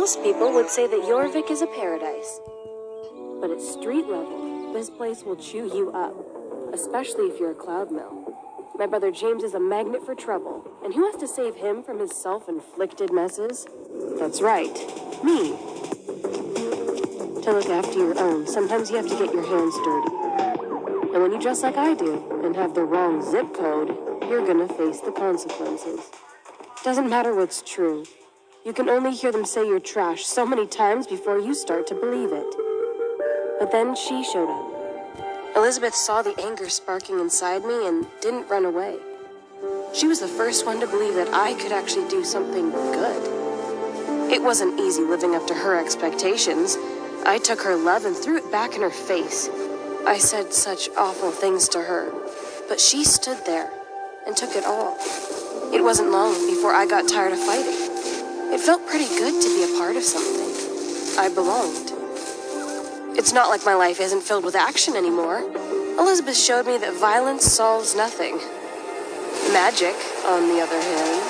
Most people would say that Jorvik is a paradise. But at street level, this place will chew you up, especially if you're a Clodmill. My brother James is a magnet for trouble, and who has to save him from his self-inflicted messes? That's right, me. To look after your own, sometimes you have to get your hands dirty. And when you dress like I do, and have the wrong zip code, you're gonna face the consequences. Doesn't matter what's true. You can only hear them say you're trash so many times before you start to believe it. But then she showed up. Elizabeth saw the anger sparking inside me and didn't run away. She was the first one to believe that I could actually do something good. It wasn't easy living up to her expectations. I took her love and threw it back in her face. I said such awful things to her, but she stood there and took it all. It wasn't long before I got tired of fighting. It felt pretty good to be a part of something. I belonged. It's not like my life isn't filled with action anymore. Elizabeth showed me that violence solves nothing. Magic, on the other hand,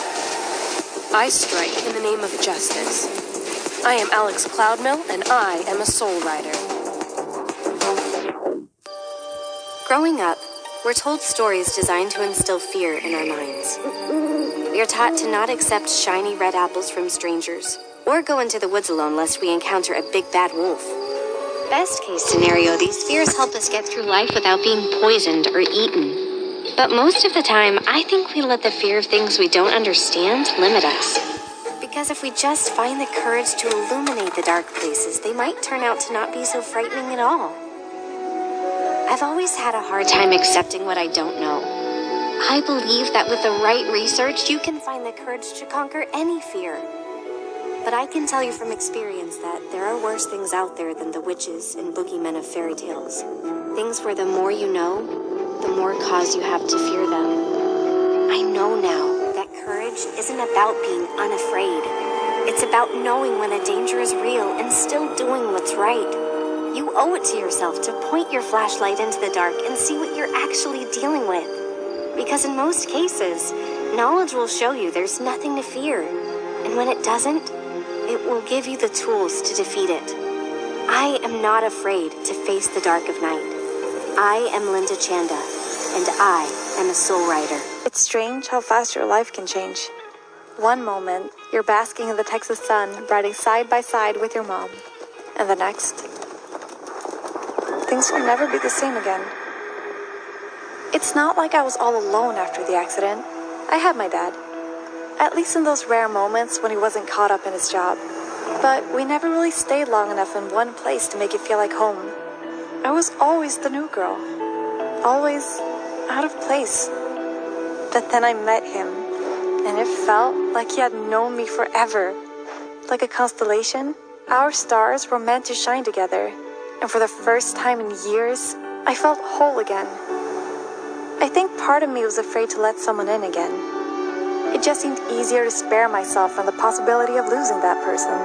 I strike in the name of justice. I am Alex Clodmill, and I am a soul rider. Growing up, we're told stories designed to instill fear in our minds. We are taught to not accept shiny red apples from strangers, or go into the woods alone lest we encounter a big bad wolf. Best case scenario, these fears help us get through life without being poisoned or eaten. But most of the time, I think we let the fear of things we don't understand limit us. Because if we just find the courage to illuminate the dark places, they might turn out to not be so frightening at all. I've always had a hard time accepting what I don't know. I believe that with the right research, you can find the courage to conquer any fear. But I can tell you from experience that there are worse things out there than the witches and boogeymen of fairy tales. Things where the more you know, the more cause you have to fear them. I know now that courage isn't about being unafraid. It's about knowing when the danger is real and still doing what's right. You owe it to yourself to point your flashlight into the dark and see what you're actually dealing with. Because in most cases, knowledge will show you there's nothing to fear. And when it doesn't, it will give you the tools to defeat it. I am not afraid to face the dark of night. I am Linda Chanda, and I am a soul rider. It's strange how fast your life can change. One moment, you're basking in the Texas sun, riding side by side with your mom. And the next, things will never be the same again. It's not like I was all alone after the accident. I had my dad. At least in those rare moments when he wasn't caught up in his job. But we never really stayed long enough in one place to make it feel like home. I was always the new girl. Always out of place. But then I met him, and it felt like he had known me forever. Like a constellation, our stars were meant to shine together. And for the first time in years, I felt whole again. I think part of me was afraid to let someone in again. It just seemed easier to spare myself from the possibility of losing that person.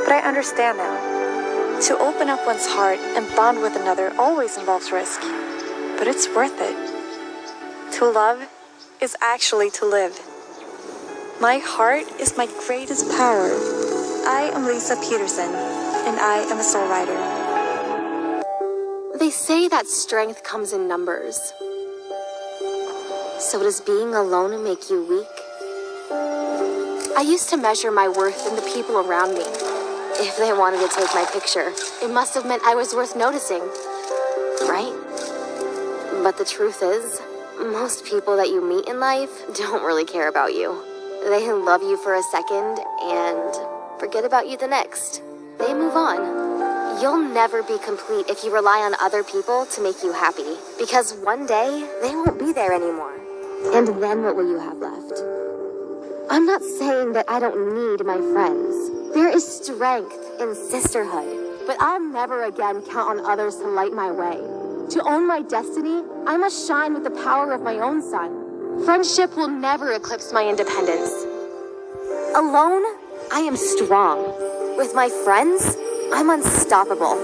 But I understand now. To open up one's heart and bond with another always involves risk. But it's worth it. To love is actually to live. My heart is my greatest power. I am Lisa Peterson, and I am a soul rider. They say that strength comes in numbers. So does being alone make you weak? I used to measure my worth in the people around me. If they wanted to take my picture, it must have meant I was worth noticing, right? But the truth is, most people that you meet in life don't really care about you. They love you for a second and forget about you the next. They move on. You'll never be complete if you rely on other people to make you happy, because one day they won't be there anymore. And then what will you have left? I'm not saying that I don't need my friends. There is strength in sisterhood, but I'll never again count on others to light my way. To own my destiny, I must shine with the power of my own sun. Friendship will never eclipse my independence. Alone, I am strong. With my friends, I'm unstoppable.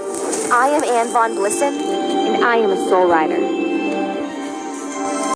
I am Anne von Bllysen, and I am a soul rider.